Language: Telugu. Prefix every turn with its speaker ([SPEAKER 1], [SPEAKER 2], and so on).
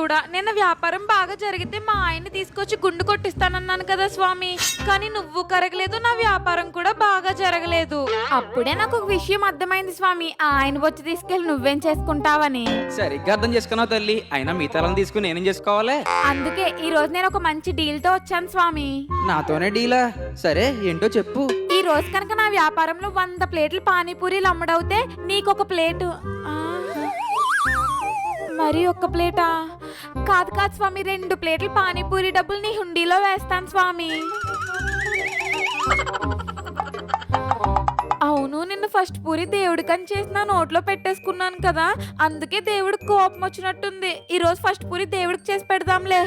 [SPEAKER 1] కూడా నిన్న వ్యాపారం బాగా జరిగితే మా ఆయన్ని తీసుకొచ్చి గుండు కొట్టిస్తానన్నాను కదా స్వామి. కానీ నువ్వు కరగలేదు, నా వ్యాపారం కూడా బాగా జరగలేదు. అప్పుడే నాకు ఒక విషయం అర్థమైంది స్వామి, ఆయన వచ్చి తీసుకెళ్లి నువ్వేం చేసుకుంటావని.
[SPEAKER 2] సరిగ్గా అర్థం చేసుకున్నావు తల్లి. అయినా మీ తలని తీసుకుని నేనేం చేసుకోవాలి?
[SPEAKER 1] అందుకే ఈ రోజు నేను ఒక మంచి డీల్ తో వచ్చాను స్వామి.
[SPEAKER 2] నాతోనే డీలా? సరే ఏంటో చెప్పు.
[SPEAKER 1] ఈ రోజు కనుక నా వ్యాపారంలో 100 ప్లేట్లు పానీపూరీలు అమ్ముడవుతే నీకొక ప్లేటు. మరి ఒక్క ప్లేటా? కాదు కాదు స్వామి, 2 ప్లేట్లు పానీపూరి డబ్బులు నీ హుండీలో వేస్తాను స్వామి. అవును, నిన్న ఫస్ట్ పూరి దేవుడికని చేసి నా నోట్లో పెట్టేసుకున్నాను కదా, అందుకే దేవుడికి కోపం వచ్చినట్టుంది. ఈ రోజు ఫస్ట్ పూరి దేవుడికి చేసి పెడదాంలే.